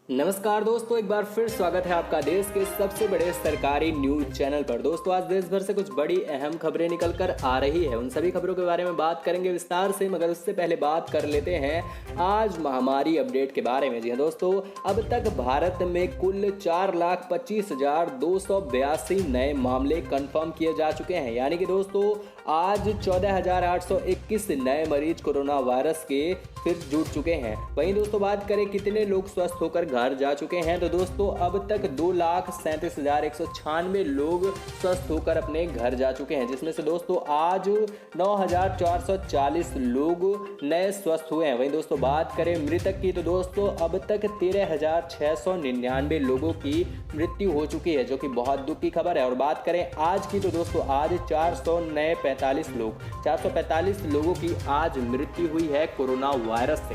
नमस्कार दोस्तों, एक बार फिर स्वागत है आपका देश के सबसे बड़े सरकारी न्यूज चैनल पर। दोस्तों, आज देश भर से कुछ बड़ी अहम खबरें निकल कर आ रही है। उन सभी खबरों के बारे में बात करेंगे विस्तार से, मगर उससे पहले बात कर लेते हैं आज महामारी अपडेट के बारे में। जी हाँ दोस्तों, अब तक भारत में कुल 4,25,282 नए मामले कंफर्म किए जा चुके हैं। यानी कि दोस्तों आज 14,821 नए मरीज कोरोना वायरस के फिर जुड़ चुके हैं। वहीं दोस्तों बात करें कितने लोग स्वस्थ होकर घर जा चुके हैं, तो दोस्तों अब तक 2,37,196 लोग स्वस्थ होकर अपने घर जा चुके हैं, जिसमें से दोस्तों आज 9,440 लोग नए स्वस्थ हुए हैं। वहीं दोस्तों बात करें मृतक की, तो दोस्तों अब तक 13,699 लोगों की मृत्यु हो चुकी है, जो कि बहुत दुख की खबर है। और बात करें आज की, तो दोस्तों आज 445 लोगों की आज मृत्यु हुई है कोरोना वायरस से।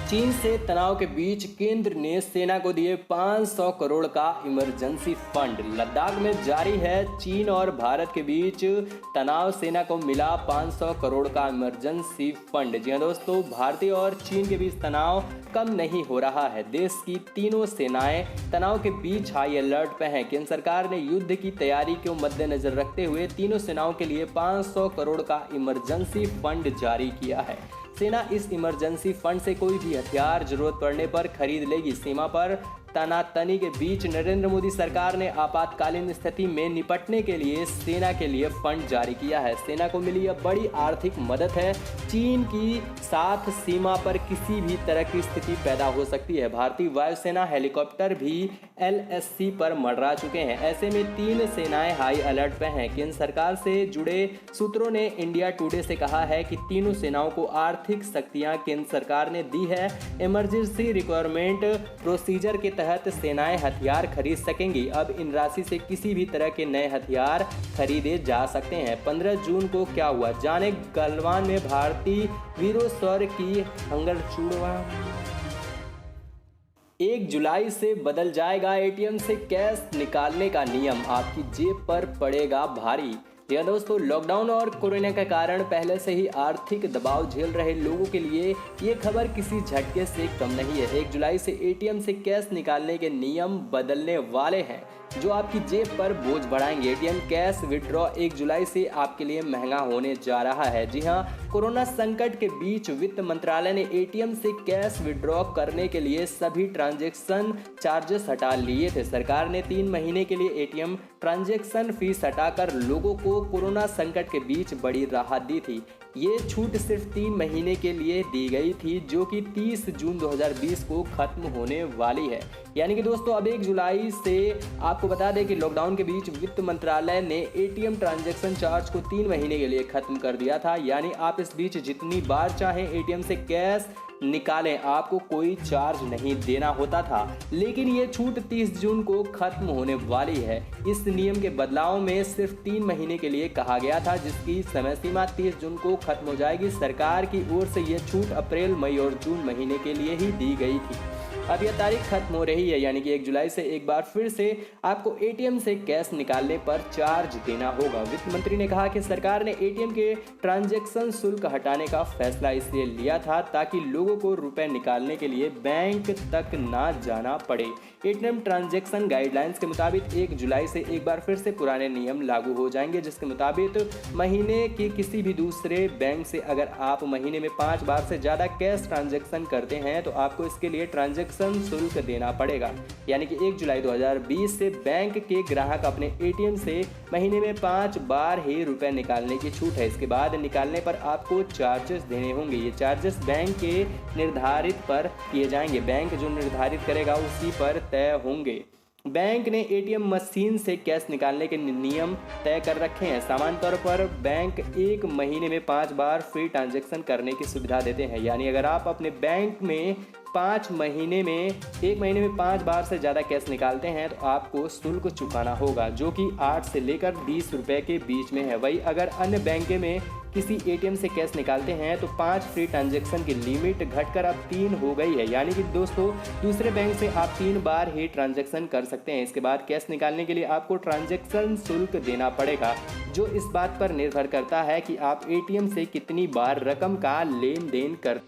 चीन से तनाव के बीच केंद्र ने सेना को दिए 500 करोड़ का इमरजेंसी फंड। लद्दाख में जारी है चीन और भारत के बीच तनाव, सेना को मिला 500 करोड़ का इमरजेंसी फंड। जी हाँ दोस्तों, भारतीय और चीन के बीच तनाव कम नहीं हो रहा है। देश की तीनों सेनाएं तनाव के बीच हाई अलर्ट पे हैं। केंद्र सरकार ने युद्ध की तैयारी को मद्देनजर रखते हुए तीनों सेनाओं के लिए 500 करोड़ का इमरजेंसी फंड जारी किया है। सेना इस इमरजेंसी फंड से कोई भी हथियार जरूरत पड़ने पर खरीद लेगी। सीमा पर तनातनी के बीच नरेंद्र मोदी सरकार ने आपातकालीन स्थिति में निपटने के लिए सेना के लिए फंड जारी किया है। सेना को मिली यह बड़ी आर्थिक मदद है। चीन की साथ सीमा पर किसी भी तरह की स्थिति पैदा हो सकती है। भारतीय वायुसेना हेलीकॉप्टर भी LAC पर मंडरा चुके हैं। ऐसे में तीन सेनाएं हाई अलर्ट पे हैं। केंद्र सरकार से जुड़े सूत्रों ने इंडिया टुडे से कहा है कि तीनों सेनाओं को आर्थिक शक्तियां केंद्र सरकार ने दी है। इमरजेंसी रिक्वायरमेंट प्रोसीजर के तहत सेनाएं हथियार खरीद सकेंगी। अब इन राशि से किसी भी तरह के नए हथियार खरीदे जा सकते हैं। 15 जून को क्या हुआ, जाने गलवान में भारतीय वीरों शौर्य की हंगरचूड़वा। 1 जुलाई से बदल जाएगा ATM से कैश निकालने का नियम, आपकी जेब पर पड़ेगा भारी। यह दोस्तों लॉकडाउन और कोरोना के कारण पहले से ही आर्थिक दबाव झेल रहे लोगों के लिए ये खबर किसी झटके से कम नहीं है। 1 जुलाई से ATM से कैश निकालने के नियम बदलने वाले हैं, जो आपकी जेब पर बोझ बढ़ाएंगे। ATM कैश विड्रॉ 1 जुलाई से आपके लिए महंगा होने जा रहा है। जी हाँ, कोरोना संकट के बीच वित्त मंत्रालय ने ATM से कैश विड्रॉ करने के लिए सभी ट्रांजैक्शन चार्जेस हटा लिए थे। सरकार ने 3 महीने के लिए ATM ट्रांजैक्शन फीस हटाकर लोगों को कोरोना संकट के बीच बड़ी राहत दी थी। ये छूट सिर्फ 3 महीने के लिए दी गई थी, जो कि 30 जून 2020 को खत्म होने वाली है। यानी कि दोस्तों अब 1 जुलाई से आपको बता दें कि लॉकडाउन के बीच वित्त मंत्रालय ने ATM ट्रांजैक्शन चार्ज को 3 महीने के लिए खत्म कर दिया था। यानी आप इस बीच जितनी बार चाहें ATM से कैश निकालें, आपको कोई चार्ज नहीं देना होता था। लेकिन ये छूट 30 जून को खत्म होने वाली है। इस नियम के बदलाव में सिर्फ 3 महीने के लिए कहा गया था, जिसकी समय सीमा 30 जून को खत्म हो जाएगी। सरकार की ओर से यह छूट अप्रैल, मई और जून महीने के लिए ही दी गई थी। अब यह तारीख खत्म हो रही है, यानी कि 1 जुलाई से एक बार फिर से आपको ATM से कैश निकालने पर चार्ज देना होगा। वित्त मंत्री ने कहा कि सरकार ने ATM के ट्रांजैक्शन शुल्क हटाने का फैसला इसलिए लिया था ताकि लोगों को रुपए निकालने के लिए बैंक तक ना जाना पड़े। ATM ट्रांजैक्शन गाइडलाइंस के मुताबिक 1 जुलाई से एक बार फिर से पुराने नियम लागू हो जाएंगे, जिसके मुताबिक महीने के किसी भी दूसरे बैंक से अगर आप महीने में 5 बार से ज़्यादा कैश ट्रांजैक्शन करते हैं तो आपको इसके लिए ट्रांजैक्शन शुल्क देना पड़ेगा। यानी कि 1 जुलाई 2020 से बैंक के ग्राहक अपने ATM से महीने में 5 बार ही रुपए निकालने की छूट है। इसके बाद निकालने पर आपको चार्जेस देने होंगे। ये चार्जेस बैंक के निर्धारित पर किए जाएंगे। बैंक जो निर्धारित करेगा उसी पर तय होंगे। बैंक ने ATM मशीन से कैश निकालने के नियम तय कर रखे हैं। सामान्य तौर पर बैंक 1 महीने में 5 बार फ्री ट्रांजैक्शन करने की सुविधा देते हैं। यानी अगर आप अपने बैंक में 1 महीने में 5 बार से ज़्यादा कैश निकालते हैं तो आपको शुल्क चुकाना होगा, जो कि 8 से लेकर 20 रुपये के बीच में है। वही अगर अन्य बैंक में किसी ATM से कैश निकालते हैं तो 5 फ्री ट्रांजैक्शन की लिमिट घटकर अब 3 हो गई है। यानी कि दोस्तों दूसरे बैंक से आप 3 बार ही ट्रांजैक्शन कर सकते हैं। इसके बाद कैश निकालने के लिए आपको ट्रांजैक्शन शुल्क देना पड़ेगा, जो इस बात पर निर्भर करता है कि आप ATM से कितनी बार रकम का लेन देन कर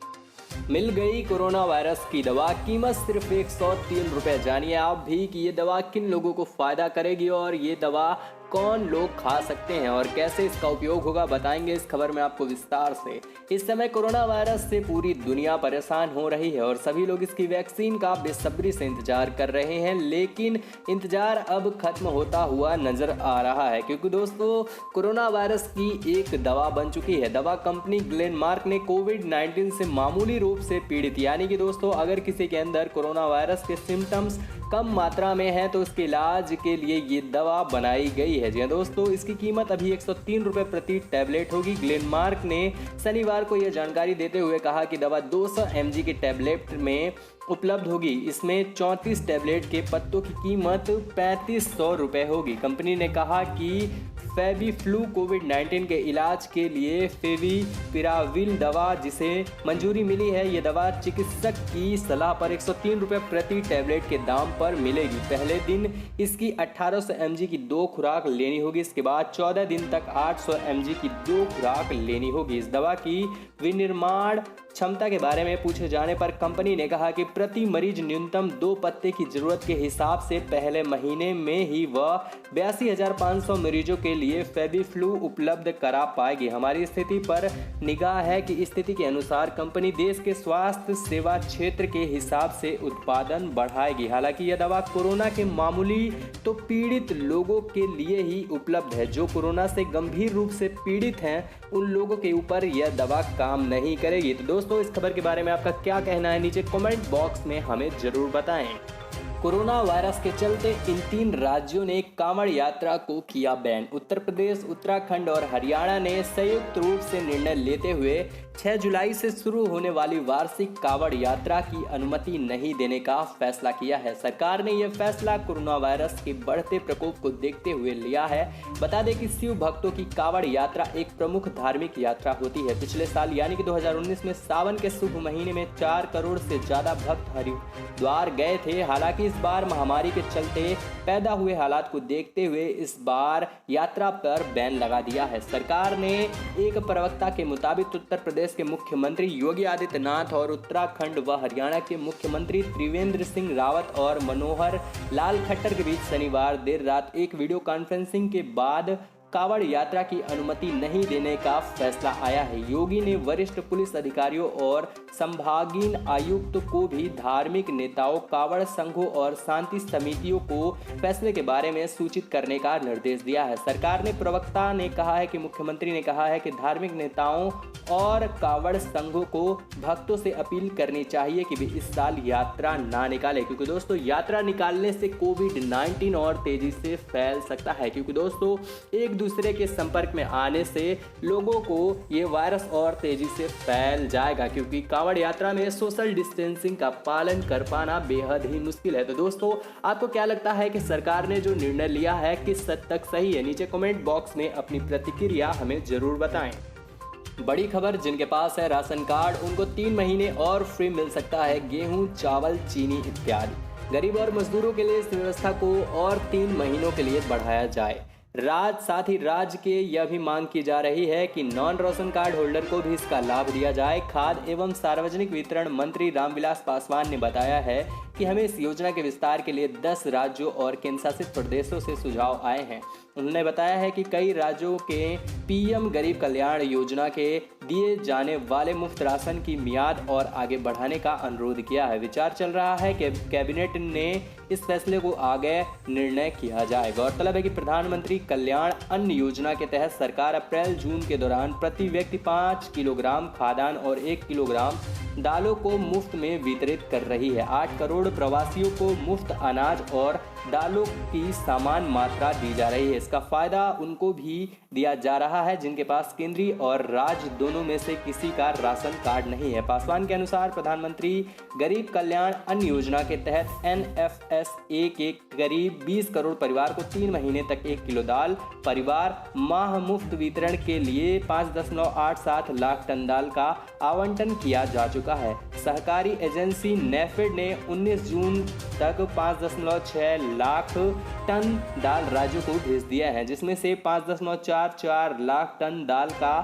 मिल गई कोरोना वायरस की दवा, कीमत सिर्फ 103 रुपए। जानिए आप भी कि ये दवा किन लोगों को फायदा करेगी और ये दवा कौन लोग खा सकते हैं और कैसे इसका उपयोग होगा, बताएंगे इस खबर में आपको विस्तार से। इस समय कोरोना वायरस से पूरी दुनिया परेशान हो रही है और सभी लोग इसकी वैक्सीन का बेसब्री से इंतजार कर रहे हैं, लेकिन इंतजार अब खत्म होता हुआ नजर आ रहा है, क्योंकि दोस्तों कोरोना वायरस की एक दवा बन चुकी है। दवा कंपनी ग्लेनमार्क ने कोविड-19 से मामूली रूप से पीड़ित, यानी कि दोस्तों अगर किसी के अंदर कोरोना वायरस के सिम्टम्स कम मात्रा में है तो उसके इलाज के लिए ये दवा बनाई गई है। जी हाँ दोस्तों, इसकी कीमत अभी 103 रुपये प्रति टैबलेट होगी। ग्लेनमार्क ने शनिवार को यह जानकारी देते हुए कहा कि दवा 200 mg के टैबलेट में उपलब्ध होगी। इसमें 34 टैबलेट के पत्तों की कीमत 3500 रुपये होगी। कंपनी ने कहा कि फेविफ्लू कोविड-19 के इलाज के लिए फेविपिराविल दवा जिसे मंजूरी मिली है, ये दवा चिकित्सक की सलाह पर 103 रुपये प्रति टैबलेट के दाम पर मिलेगी। पहले दिन इसकी 1800 mg की 2 खुराक लेनी होगी। इसके बाद 14 दिन तक 800 mg की 2 खुराक लेनी होगी। इस दवा की विनिर्माण क्षमता के बारे में पूछे जाने पर कंपनी ने कहा कि प्रति मरीज न्यूनतम 2 पत्ते की जरूरत के हिसाब से पहले महीने में ही वह 82,500 मरीजों के लिए फेविफ्लू उपलब्ध करा पाएगी। हमारी स्थिति पर निगाह है कि स्थिति के अनुसार कंपनी देश के स्वास्थ्य सेवा क्षेत्र के हिसाब से उत्पादन बढ़ाएगी। हालांकि यह दवा कोरोना के मामूली तो पीड़ित लोगों के लिए ही उपलब्ध है। जो कोरोना से गंभीर रूप से पीड़ित हैं उन लोगों के ऊपर यह दवा काम नहीं करेगी। तो दोस्तों इस खबर के बारे में आपका क्या कहना है, नीचे कमेंट बॉक्स में हमें जरूर बताएं। कोरोना वायरस के चलते इन 3 राज्यों ने कांवड़ यात्रा को किया बैन। उत्तर प्रदेश, उत्तराखंड और हरियाणा ने संयुक्त रूप से निर्णय लेते हुए 6 जुलाई से शुरू होने वाली वार्षिक कांवड़ यात्रा की अनुमति नहीं देने का फैसला किया है। सरकार ने यह फैसला कोरोना वायरस के बढ़ते प्रकोप को देखते हुए लिया है। बता दें कि शिव भक्तों की कांवड़ यात्रा एक प्रमुख धार्मिक यात्रा होती है। पिछले साल यानी कि 2019 में सावन के शुभ महीने में 4 करोड़ से ज्यादा भक्त हरिद्वार गए थे। हालांकि इस बार महामारी के चलते पैदा हुए हालात को देखते हुए इस बार यात्रा पर बैन लगा दिया है। सरकार ने एक प्रवक्ता के मुताबिक उत्तर प्रदेश के मुख्यमंत्री योगी आदित्यनाथ और उत्तराखंड व हरियाणा के मुख्यमंत्री त्रिवेंद्र सिंह रावत और मनोहर लाल खट्टर के बीच शनिवार देर रात एक वीडियो कॉन्फ्रेंसिंग के बाद कांवड़ यात्रा की अनुमति नहीं देने का फैसला आया है। योगी ने वरिष्ठ पुलिस अधिकारियों और संभागीय आयुक्त को भी धार्मिक नेताओं, कांवड़ संघों और शांति समितियों को फैसले के बारे में सूचित करने का निर्देश दिया है। सरकार ने प्रवक्ता ने कहा है कि मुख्यमंत्री ने कहा है कि धार्मिक नेताओं और कांवड़ संघों को भक्तों से अपील करनी चाहिए कि वे इस साल यात्रा ना निकालें, क्योंकि दोस्तों यात्रा निकालने से कोविड-19 और तेजी से फैल सकता है। क्योंकि दोस्तों एक दूसरे के संपर्क में आने से लोगों को ये वायरस और तेजी से फैल जाएगा, क्योंकि कांवड़ यात्रा में सोशल डिस्टेंसिंग का पालन कर पाना बेहद ही मुश्किल है। तो दोस्तों आपको क्या लगता है कि सरकार ने जो निर्णय लिया है किस हद तक सही है? नीचे कमेंट बॉक्स में अपनी प्रतिक्रिया हमें जरूर बताएं। बड़ी खबर, जिनके पास है राशन कार्ड उनको 3 महीने और फ्री मिल सकता है गेहूं, चावल, चीनी इत्यादि। गरीब और मजदूरों के लिए इस व्यवस्था को और 3 महीनों के लिए बढ़ाया जाए। साथ ही राज्य के यह भी मांग की जा रही है कि नॉन राशन कार्ड होल्डर को भी इसका लाभ दिया जाए। खाद्य एवं सार्वजनिक वितरण मंत्री रामविलास पासवान ने बताया है कि हमें इस योजना के विस्तार के लिए 10 राज्यों और केंद्र शासित प्रदेशों से सुझाव आए हैं। उन्होंने बताया है कि कई राज्यों के पीएम गरीब कल्याण योजना के दिए जाने वाले मुफ्त राशन की मियाद और आगे बढ़ाने का अनुरोध किया है। विचार चल रहा है कि कैबिनेट ने इस फैसले को आगे निर्णय किया जाए। गौरतलब है कि प्रधानमंत्री कल्याण अन्न योजना के तहत सरकार अप्रैल-जून के दौरान प्रति व्यक्ति 5 किलोग्राम खाद्यान्न और 1 किलोग्राम दालों को मुफ्त में वितरित कर रही है। 8 करोड़ प्रवासियों को मुफ्त अनाज और दालों की समान मात्रा दी जा रही है। इसका फायदा उनको भी दिया जा रहा है जिनके पास केंद्रीय और राज्य दोनों में से किसी का राशन कार्ड नहीं है। पासवान के अनुसार प्रधानमंत्री गरीब कल्याण अन्न योजना के तहत NFSA के करीब 20 करोड़ परिवार को 3 महीने तक 1 किलो दाल परिवार माह मुफ्त वितरण के लिए 5.87 लाख टन दाल का आवंटन किया जा चुका है। सहकारी एजेंसी नेफेड ने 19 जून तक 5.6 लाख टन दाल राज्यों को भेज दिया है, जिसमें से 5.44 लाख टन दाल का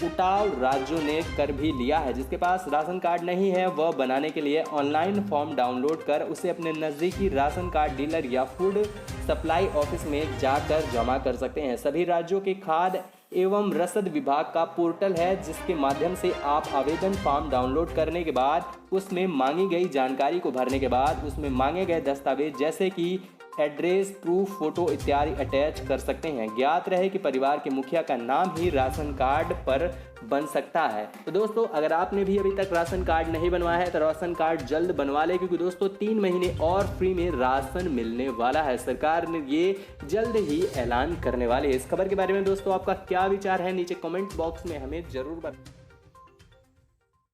उठाव राज्यों ने कर भी लिया है। जिसके पास राशन कार्ड नहीं है वह बनाने के लिए ऑनलाइन फॉर्म डाउनलोड कर उसे अपने नज़दीकी राशन कार्ड डीलर या फूड सप्लाई ऑफिस में जाकर जमा कर सकते हैं। सभी राज्यों के खाद्य एवं रसद विभाग का पोर्टल है, जिसके माध्यम से आप आवेदन फॉर्म डाउनलोड करने के बाद उसमें मांगी गई जानकारी को भरने के बाद उसमें मांगे गए दस्तावेज जैसे कि एड्रेस प्रूफ, फोटो इत्यादि अटैच कर सकते हैं। ज्ञात रहे कि परिवार के मुखिया का नाम ही राशन कार्ड पर बन सकता है। तो दोस्तों, अगर आपने भी अभी तक राशन कार्ड नहीं बनवाया है तो राशन कार्ड जल्द बनवा ले, क्योंकि दोस्तों 3 महीने और फ्री में राशन मिलने वाला है। सरकार ने ये जल्द ही ऐलान करने वाली है। इस खबर के बारे में दोस्तों आपका क्या विचार है, नीचे कमेंट बॉक्स में हमें जरूर बताएं।